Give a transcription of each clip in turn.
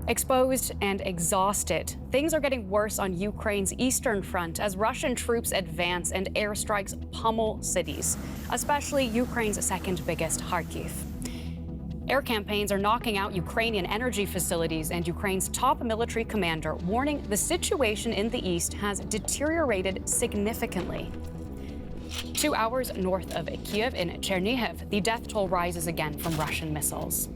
Exposed and exhausted, things are getting worse on Ukraine's eastern front as Russian troops advance and airstrikes pummel cities, especially Ukraine's second biggest, Kharkiv. Air campaigns are knocking out Ukrainian energy facilities, and Ukraine's top military commander warning the situation in the east has deteriorated significantly. 2 hours north of Kyiv in Chernihiv, the death toll rises again from Russian missiles.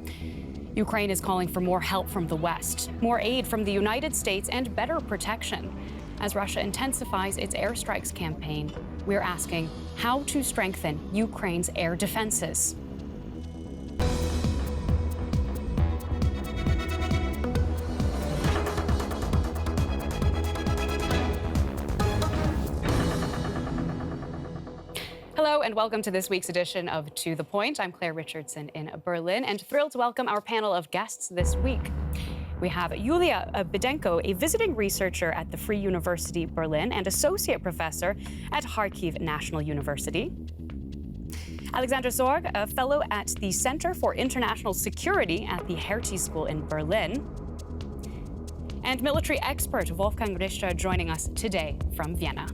Ukraine is calling for more help from the West, more aid from the United States, and better protection. As Russia intensifies its airstrikes campaign, we're asking how to strengthen Ukraine's air defenses. Hello and welcome to this week's edition of To The Point. I'm Claire Richardson in Berlin and thrilled to welcome our panel of guests this week. We have Yuliya Bidenko, a visiting researcher at the Free University Berlin and associate professor at Kharkiv National University. Alexander Sorg, a fellow at the Center for International Security at the Hertie School in Berlin. And military expert Wolfgang Richter joining us today from Vienna.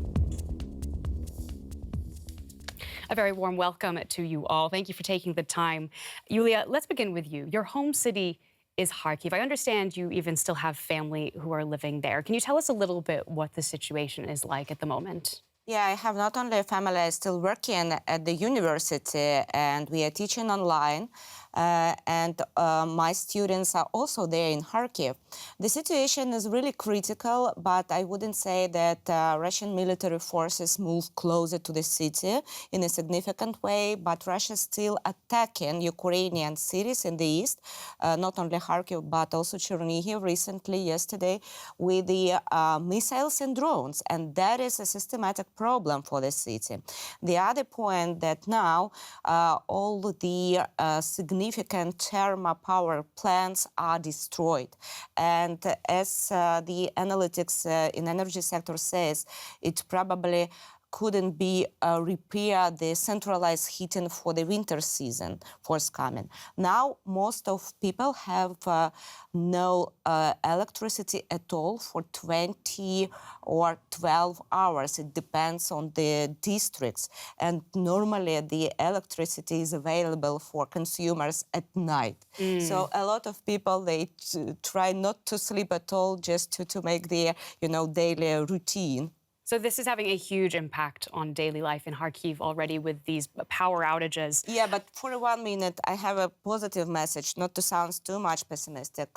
A very warm welcome to you all. Thank you for taking the time. Yuliya, let's begin with you. Your home city is Kharkiv. I understand you even still have family who are living there. Can you tell us a little bit what the situation is like at the moment? Yeah, I have not only a family, I'm still working at the university and we are teaching online. My students are also there in Kharkiv. The situation is really critical, but I wouldn't say that Russian military forces move closer to the city in a significant way, but Russia is still attacking Ukrainian cities in the east, not only Kharkiv, but also Chernihiv recently, yesterday, with the missiles and drones, and that is a systematic problem for the city. The other point that now all the significant thermal power plants are destroyed. And as the analytics in energy sector says, it probably couldn't be repair the centralized heating for the winter season forthcoming. Now, most of people have no electricity at all for 20 or 12 hours. It depends on the districts. And normally the electricity is available for consumers at night. So a lot of people, they try not to sleep at all just to make their, daily routine. So this is having a huge impact on daily life in Kharkiv already with these power outages. Yeah, but for 1 minute, I have a positive message, not to sound too much pessimistic.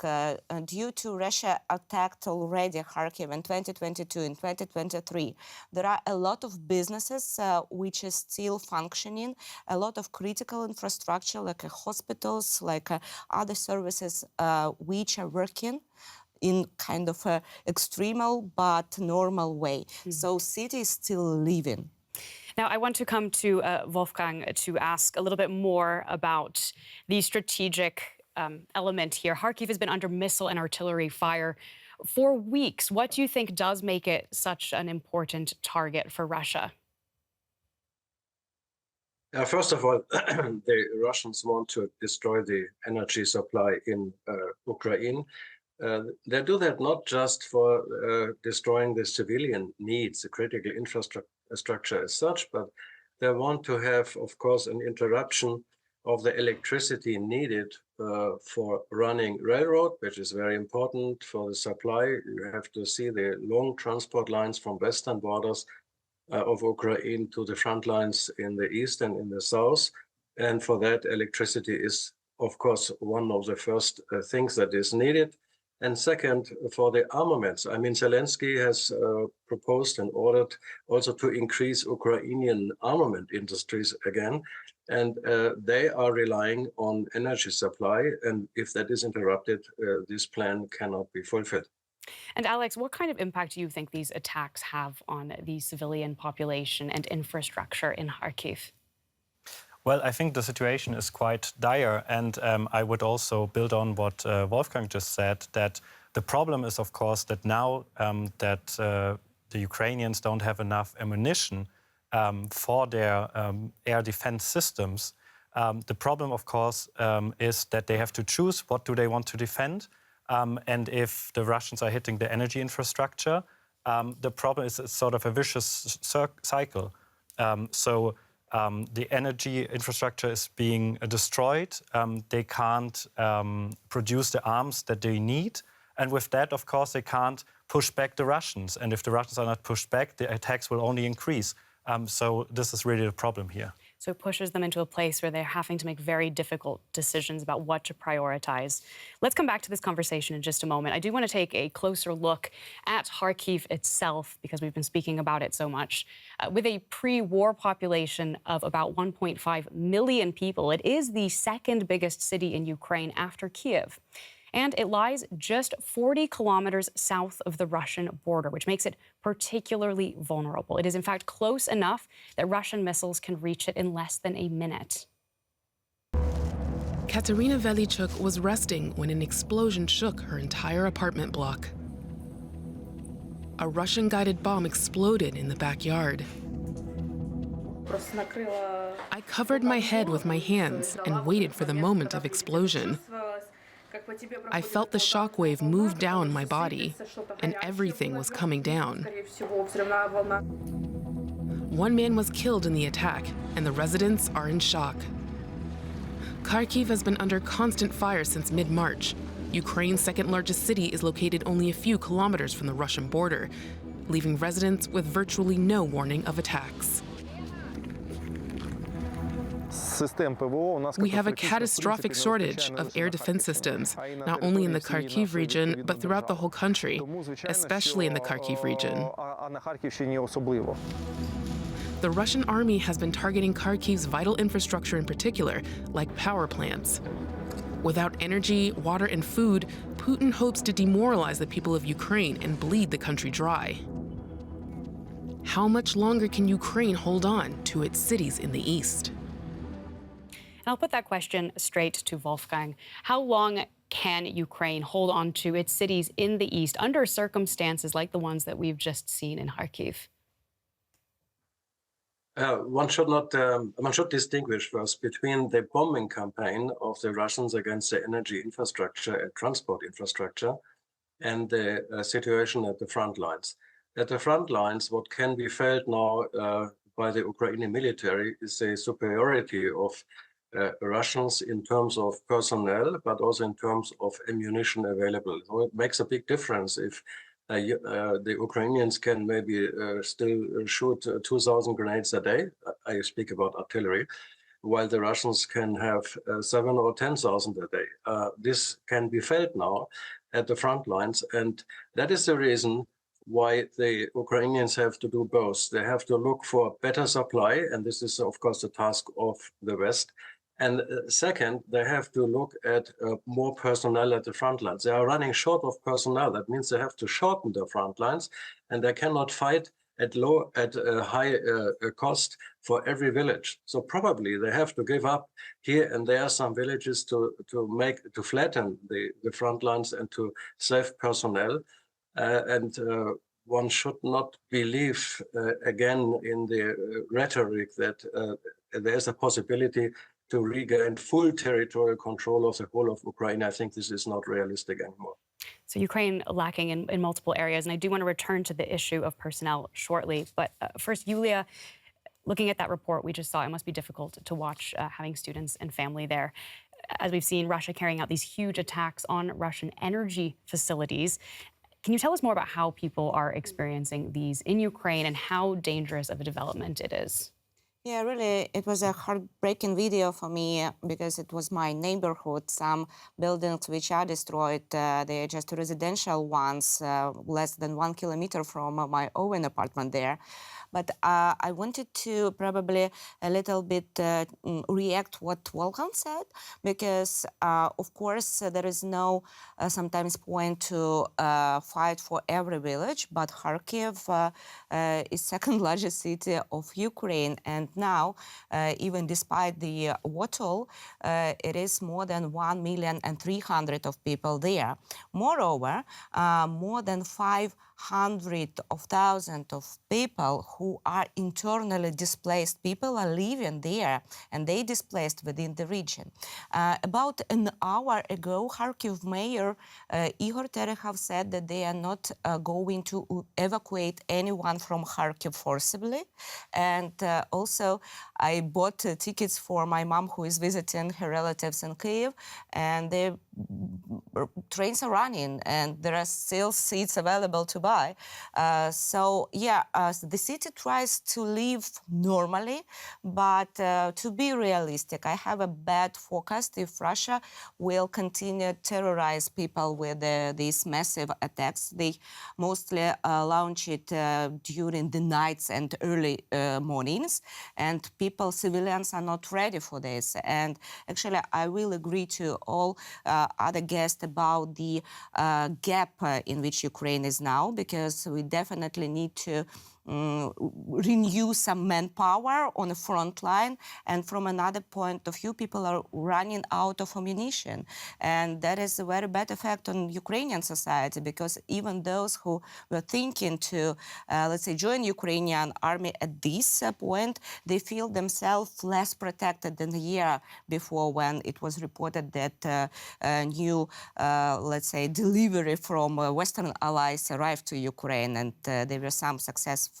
Due to Russia attacked already Kharkiv in 2022 and 2023, there are a lot of businesses which is still functioning, a lot of critical infrastructure like hospitals, like other services which are working in kind of a extremal but normal way. So city is still living. Now, I want to come to Wolfgang to ask a little bit more about the strategic element here. Kharkiv has been under missile and artillery fire for weeks. What do you think does make it such an important target for Russia? First of all, the Russians want to destroy the energy supply in Ukraine. They do that not just for destroying the civilian needs, the critical infrastructure as such, but they want to have, of course, an interruption of the electricity needed for running railroad, which is very important for the supply. You have to see the long transport lines from western borders of Ukraine to the front lines in the east and in the south. And for that, electricity is, of course, one of the first things that is needed. And second, for the armaments. I mean, Zelenskyy has proposed and ordered also to increase Ukrainian armament industries again. And they are relying on energy supply. And if that is interrupted, this plan cannot be fulfilled. And Alex, what kind of impact do you think these attacks have on the civilian population and infrastructure in Kharkiv? Well, I think the situation is quite dire, and I would also build on what Wolfgang just said, that the problem is, of course, that now that the Ukrainians don't have enough ammunition for their air defense systems, the problem, of course, is that they have to choose what do they want to defend. And if the Russians are hitting the energy infrastructure, the problem is it's sort of a vicious cycle. The energy infrastructure is being destroyed. They can't produce the arms that they need. And with that, of course, they can't push back the Russians. And if the Russians are not pushed back, the attacks will only increase. So this is really the problem here. So it pushes them into a place where they're having to make very difficult decisions about what to prioritize. Let's come back to this conversation in just a moment. I do want to take a closer look at Kharkiv itself, because we've been speaking about it so much. With a pre-war population of about 1.5 million people, it is the second biggest city in Ukraine after Kyiv. And it lies just 40 kilometers south of the Russian border, which makes it particularly vulnerable. It is, in fact, close enough that Russian missiles can reach it in less than a minute. Katerina Velichuk was resting when an explosion shook her entire apartment block. A Russian-guided bomb exploded in the backyard. I covered my head with my hands and waited for the moment of explosion. I felt the shockwave move down my body, and everything was coming down. One man was killed in the attack, and the residents are in shock. Kharkiv has been under constant fire since mid-March. Ukraine's second-largest city is located only a few kilometers from the Russian border, leaving residents with virtually no warning of attacks. We have a catastrophic shortage of air defense systems, not only in the Kharkiv region, but throughout the whole country, especially in the Kharkiv region. The Russian army has been targeting Kharkiv's vital infrastructure in particular, like power plants. Without energy, water, and food, Putin hopes to demoralize the people of Ukraine and bleed the country dry. How much longer can Ukraine hold on to its cities in the east? I'll put that question straight to Wolfgang. How long can Ukraine hold on to its cities in the east under circumstances like the ones that we've just seen in Kharkiv? One should distinguish first between the bombing campaign of the Russians against the energy infrastructure and transport infrastructure and the situation at the front lines. At the front lines, what can be felt now by the Ukrainian military is the superiority of Russians in terms of personnel, but also in terms of ammunition available. So it makes a big difference if the Ukrainians can maybe still shoot 2,000 grenades a day. I speak about artillery, while the Russians can have 7,000 or 10,000 a day. This can be felt now at the front lines, and that is the reason why the Ukrainians have to do both. They have to look for better supply, and this is, of course, the task of the West. And second, they have to look at more personnel at the front lines. They are running short of personnel. That means they have to shorten the front lines, and they cannot fight at a high cost for every village. So probably they have to give up here and there some villages to flatten the front lines and to save personnel. One should not believe again in the rhetoric that there's a possibility to regain full territorial control of the whole of Ukraine. I think this is not realistic anymore. So Ukraine lacking in multiple areas, and I do want to return to the issue of personnel shortly. But first, Yuliya, looking at that report we just saw, it must be difficult to watch having students and family there. As we've seen, Russia carrying out these huge attacks on Russian energy facilities. Can you tell us more about how people are experiencing these in Ukraine and how dangerous of a development it is? Yeah, really, it was a heartbreaking video for me because it was my neighborhood. Some buildings which are destroyed, they are just residential ones, less than 1 kilometer from my own apartment there. But I wanted to probably a little bit react what Wolfgang said, because of course there is no sometimes point to fight for every village, but Kharkiv is second largest city of Ukraine, and now even despite the war toll, it is more than 1,300,000 of people there. Moreover, more than hundreds of thousands of people who are internally displaced. People are living there and they displaced within the region. About an hour ago, Kharkiv Mayor Igor Chernihiv said that they are not going to evacuate anyone from Kharkiv forcibly. And also, I bought tickets for my mom who is visiting her relatives in Kyiv, and the trains are running and there are still seats available to buy. So yeah, the city tries to live normally, but to be realistic, I have a bad forecast if Russia will continue to terrorize people with these massive attacks. They mostly launch it during the nights and early mornings, and civilians are not ready for this. And actually, I will agree to all other guests about the gap in which Ukraine is now, because we definitely need to renew some manpower on the front line. And from another point of view, people are running out of ammunition. And that is a very bad effect on Ukrainian society, because even those who were thinking to, let's say, join Ukrainian army at this point, they feel themselves less protected than a year before, when it was reported that a new, let's say, delivery from Western allies arrived to Ukraine, and there were some successful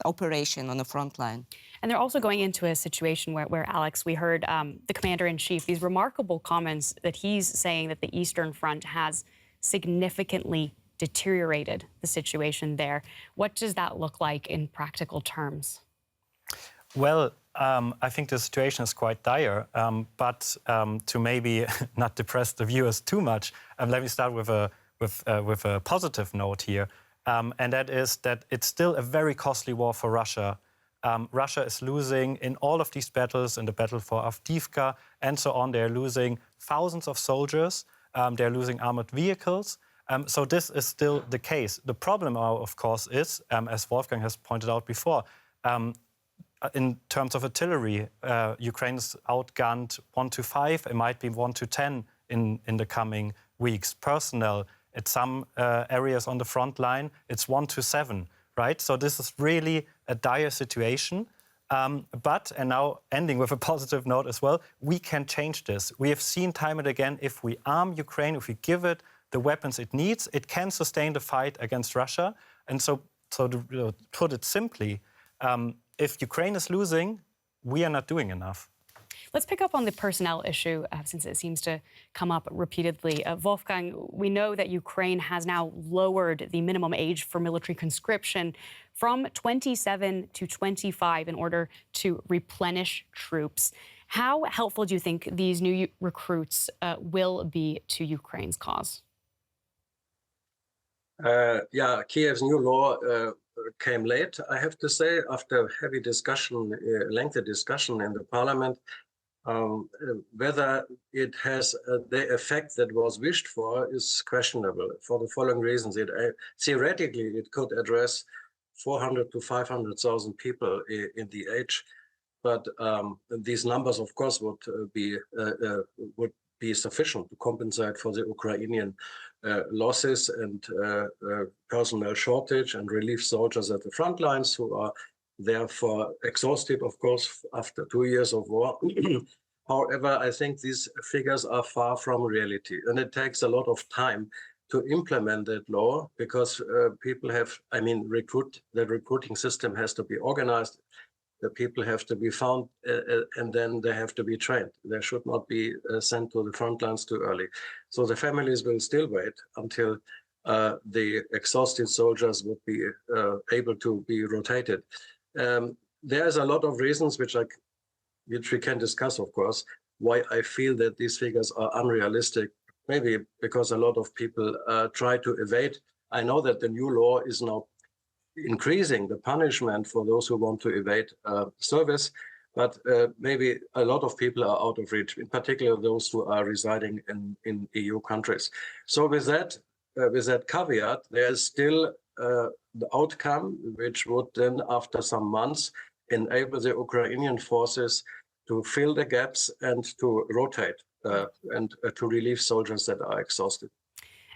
operation on the front line. And they're also going into a situation where Alex, we heard the commander-in-chief, these remarkable comments that he's saying that the Eastern Front has significantly deteriorated the situation there. What does that look like in practical terms? Well, I think the situation is quite dire, but to maybe not depress the viewers too much, let me start with a positive note here. And that is that it's still a very costly war for Russia. Russia is losing in all of these battles, in the battle for Avdiivka and so on. They're losing thousands of soldiers. They're losing armored vehicles. So this is still the case. The problem, of course, is, as Wolfgang has pointed out before, in terms of artillery, Ukraine is outgunned 1-5. It might be 1-10 in the coming weeks. Personnel, at some areas on the front line, it's 1-7, right? So this is really a dire situation. But, and now ending with a positive note as well, we can change this. We have seen time and again, if we arm Ukraine, if we give it the weapons it needs, it can sustain the fight against Russia. And so to put it simply, if Ukraine is losing, we are not doing enough. Let's pick up on the personnel issue, since it seems to come up repeatedly. Wolfgang, we know that Ukraine has now lowered the minimum age for military conscription from 27 to 25 in order to replenish troops. How helpful do you think these new recruits will be to Ukraine's cause? Yeah, Kiev's new law came late, I have to say, after heavy discussion, lengthy discussion in the parliament. Whether it has the effect that was wished for is questionable for the following reasons. Theoretically, it could address 400 to 500,000 people in the age, but these numbers, of course, would be sufficient to compensate for the Ukrainian losses and personnel shortage and relief soldiers at the front lines who are therefore exhausted, of course, after 2 years of war. However, I think these figures are far from reality, and it takes a lot of time to implement that law, because people have, the recruiting system has to be organized, the people have to be found, and then they have to be trained. They should not be sent to the front lines too early. So the families will still wait until the exhausted soldiers would be able to be rotated. There's a lot of reasons which we can discuss, of course, why I feel that these figures are unrealistic. Maybe because a lot of people try to evade. I know that the new law is now increasing the punishment for those who want to evade service, but maybe a lot of people are out of reach, in particular those who are residing in EU countries. So with that caveat, there is still the outcome, which would then, after some months, enable the Ukrainian forces to fill the gaps and to rotate and to relieve soldiers that are exhausted.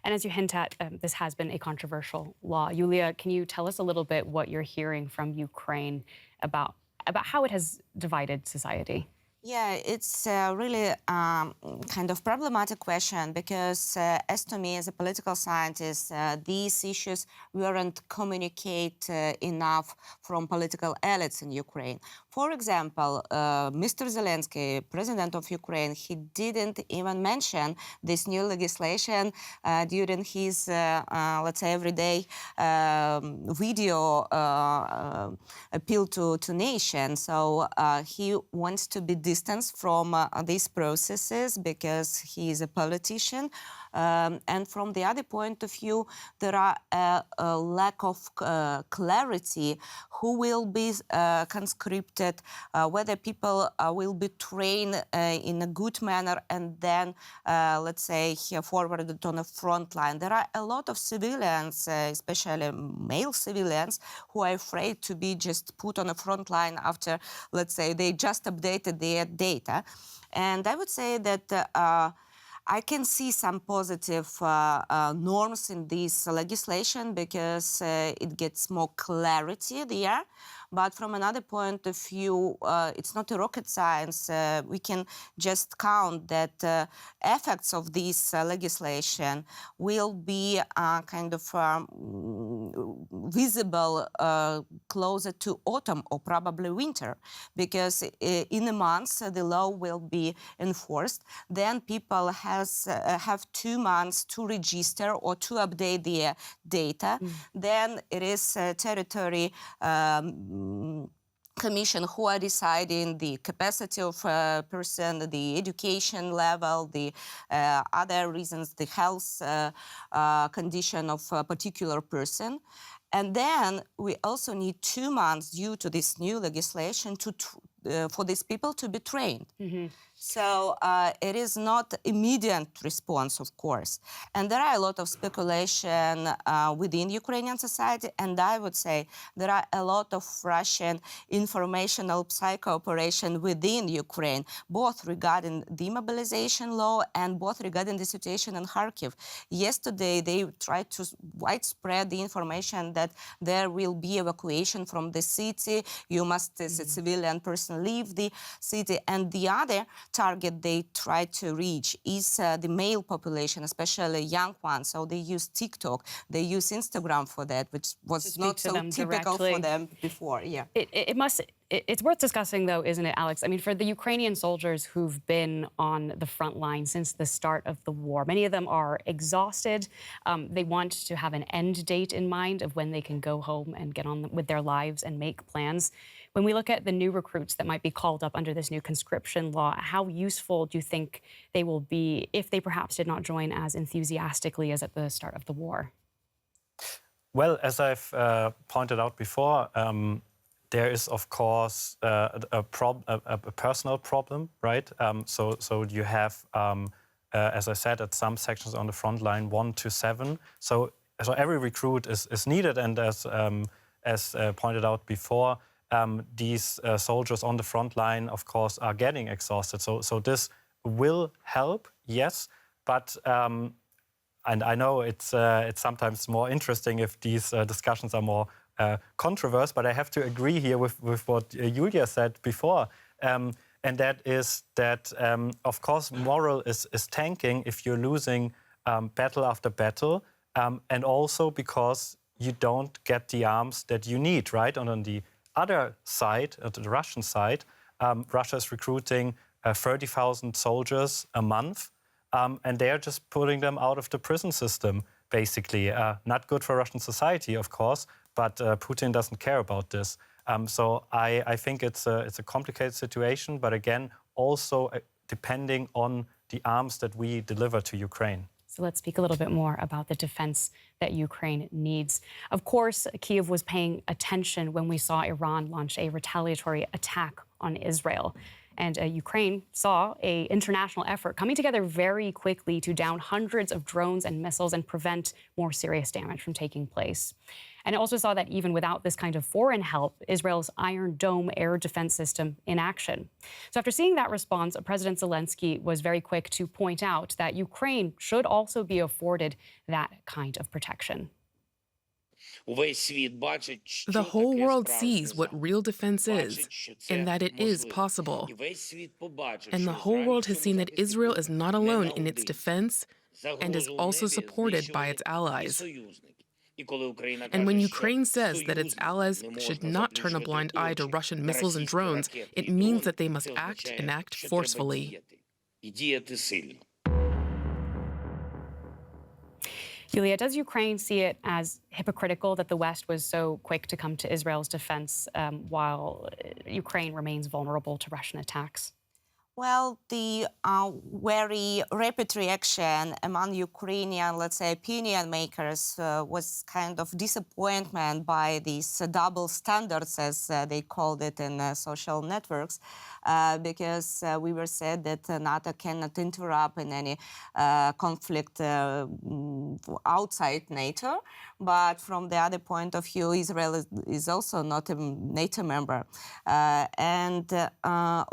And as you hint at, this has been a controversial law. Yuliya, can you tell us a little bit what you're hearing from Ukraine about how it has divided society? Yeah, it's really kind of problematic question because, as to me, as a political scientist, these issues weren't communicate enough from political elites in Ukraine. For example, Mr. Zelenskyy, president of Ukraine, he didn't even mention this new legislation during his, let's say, everyday video appeal to nations. So he wants to be distanced from these processes because he is a politician. And from the other point of view, there are a lack of clarity who will be conscripted, whether people will be trained in a good manner and then, let's say, forwarded on a front line. There are a lot of civilians, especially male civilians, who are afraid to be just put on a front line after, let's say, they just updated their data. And I would say that I can see some positive norms in this legislation because it gets more clarity there. But from another point of view, it's not a rocket science. We can just count that effects of this legislation will be kind of visible closer to autumn or probably winter, because in a month the law will be enforced. Then people have 2 months to register or to update their data. Then it is territory commission who are deciding the capacity of a person, the education level, the other reasons, the health condition of a particular person. And then we also need 2 months due to this new legislation for these people to be trained. So it is not immediate response, of course. And there are a lot of speculation within Ukrainian society, and I would say there are a lot of Russian informational psycho operation within Ukraine, both regarding demobilization law and both regarding the situation in Kharkiv. Yesterday, they tried to widespread the information that there will be evacuation from the city. You must, as a civilian person, leave the city. And the other target they try to reach is the male population, especially young ones. So they use TikTok, they use Instagram for that, which was not so typical for them before. Yeah. It's worth discussing, though, isn't it, Alex? I mean, for the Ukrainian soldiers who've been on the front line since the start of the war, many of them are exhausted. They want to have an end date in mind of when they can go home and get on with their lives and make plans. When we look at the new recruits that might be called up under this new conscription law, how useful do you think they will be if they perhaps did not join as enthusiastically as at the start of the war? Well, as I've pointed out before, there is, of course, a personal problem, right? So you have, as I said, at some sections on the front line, 1 to 7. So every recruit is needed, and as pointed out before, these soldiers on the front line, of course, are getting exhausted. So this will help, yes, but and I know it's sometimes more interesting if these discussions are more controversial, but I have to agree here with what Yuliya said before, and that is that, of course, morale is tanking if you're losing battle after battle, and also because you don't get the arms that you need, right? And on the other side, the Russian side, Russia is recruiting 30,000 soldiers a month, and they're just putting them out of the prison system, basically. Not good for Russian society, of course, but Putin doesn't care about this. So I think it's a complicated situation, but again, also depending on the arms that we deliver to Ukraine. So let's speak a little bit more about the defense that Ukraine needs. Of course, Kyiv was paying attention when we saw Iran launch a retaliatory attack on Israel. And Ukraine saw an international effort coming together very quickly to down hundreds of drones and missiles and prevent more serious damage from taking place. And it also saw that even without this kind of foreign help, Israel's Iron Dome air defense system in action. So after seeing that response, President Zelenskyy was very quick to point out that Ukraine should also be afforded that kind of protection. The whole world sees what real defense is and that it is possible. And the whole world has seen that Israel is not alone in its defense and is also supported by its allies. And when Ukraine says that its allies should not turn a blind eye to Russian missiles and drones, it means that they must act and act forcefully. Yuliya, does Ukraine see it as hypocritical that the West was so quick to come to Israel's defense while Ukraine remains vulnerable to Russian attacks? Well, the very rapid reaction among Ukrainian, let's say, opinion makers was kind of disappointment by these double standards, as they called it in social networks, because we were said that NATO cannot interrupt in any conflict outside NATO. But from the other point of view, Israel is also not a NATO member.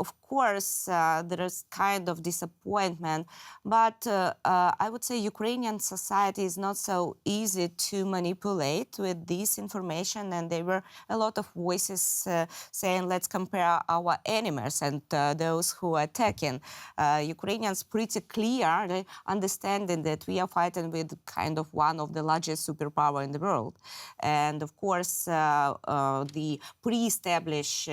Of course, there is kind of disappointment, but I would say Ukrainian society is not so easy to manipulate with this information, and there were a lot of voices saying, let's compare our enemies and those who are attacking. Ukrainians pretty clearly understanding that we are fighting with kind of one of the largest superpower in the world. And of course, the pre-established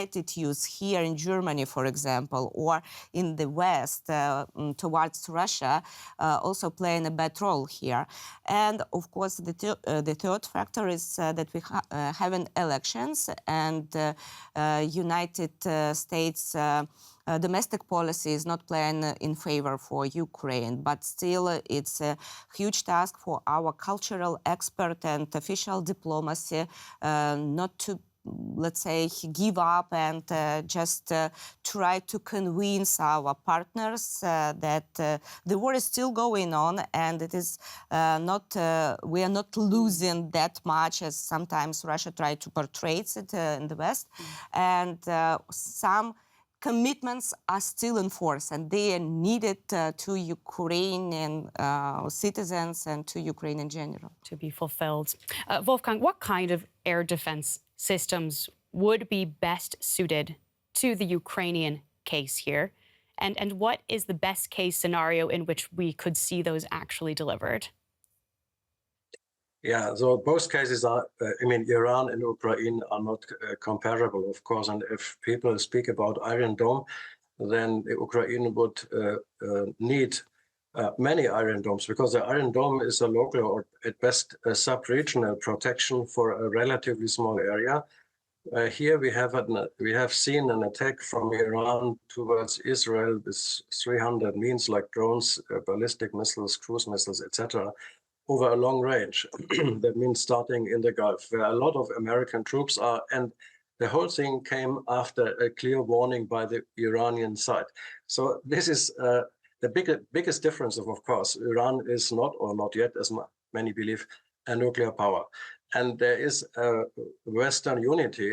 attitudes here in Germany, for example, or in the West towards Russia also playing a bad role here. And of course, the third factor is that we having elections, and United States domestic policy is not playing in favor for Ukraine, but still it's a huge task for our cultural expert and official diplomacy not to, let's say, give up and just try to convince our partners that the war is still going on, and it is we are not losing that much as sometimes Russia tried to portray it in the West. And some commitments are still in force, and they are needed to Ukrainian citizens and to Ukraine in general. To be fulfilled. Wolfgang, what kind of air defense systems would be best suited to the Ukrainian case here? And what is the best case scenario in which we could see those actually delivered? Yeah, so both cases are, Iran and Ukraine are not comparable, of course. And if people speak about Iron Dome, then Ukraine would need many Iron Domes, because the Iron Dome is a local or at best a sub-regional protection for a relatively small area. Here we have seen an attack from Iran towards Israel with 300 means like drones, ballistic missiles, cruise missiles, etc., over a long range. That means starting in the Gulf, where a lot of American troops are, and the whole thing came after a clear warning by the Iranian side. So this is the biggest difference. Of course, Iran is not, or not yet, as many believe, a nuclear power. And there is a Western unity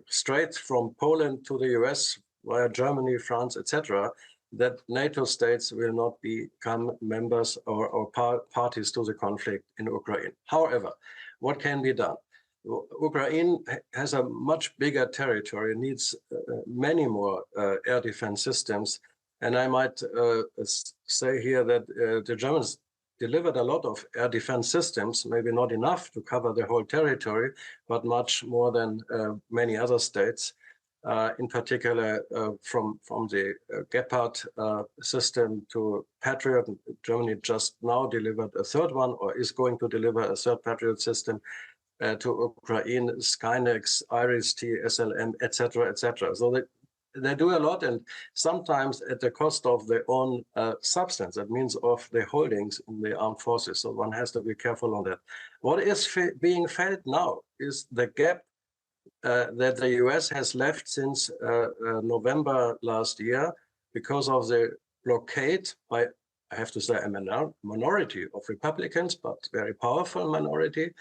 straight from Poland to the US via Germany, France, etc., that NATO states will not become members or parties to the conflict in Ukraine. However, what can be done? Ukraine has a much bigger territory, needs many more air defense systems. And I might say here that the Germans delivered a lot of air defense systems, maybe not enough to cover the whole territory, but much more than many other states. In particular, from the Gepard system to Patriot. Germany just now delivered a third one, or is going to deliver a third Patriot system to Ukraine, Skynex, Iris-T, SLM, etc., etc. So they do a lot, and sometimes at the cost of their own substance. That means of the holdings in the armed forces. So one has to be careful on that. What is being felt now is the gap that the US has left since November last year because of the blockade by, I have to say, a minority of Republicans, but very powerful minority,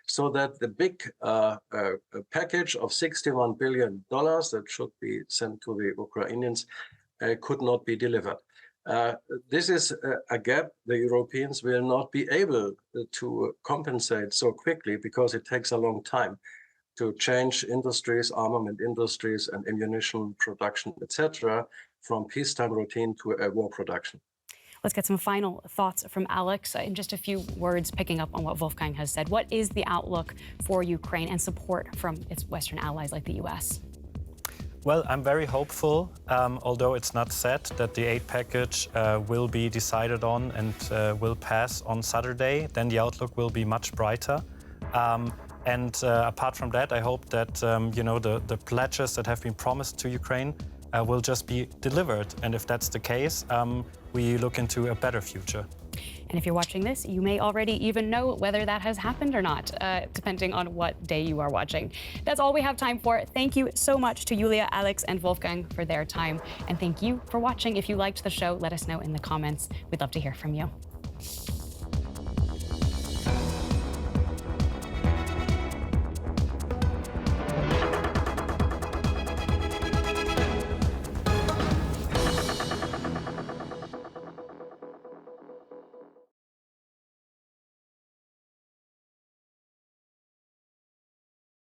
so that the big package of $61 billion that should be sent to the Ukrainians could not be delivered. This is a gap the Europeans will not be able to compensate so quickly because it takes a long time to change industries, armament industries and ammunition production, etc., from peacetime routine to a war production. Let's get some final thoughts from Alex in just a few words, picking up on what Wolfgang has said. What is the outlook for Ukraine and support from its Western allies like the US? Well, I'm very hopeful, although it's not set, that the aid package will be decided on and will pass on Saturday. Then the outlook will be much brighter. And apart from that, I hope that the pledges that have been promised to Ukraine will just be delivered. And if that's the case, we look into a better future. And if you're watching this, you may already even know whether that has happened or not, depending on what day you are watching. That's all we have time for. Thank you so much to Yuliya, Alex, and Wolfgang for their time. And thank you for watching. If you liked the show, let us know in the comments. We'd love to hear from you.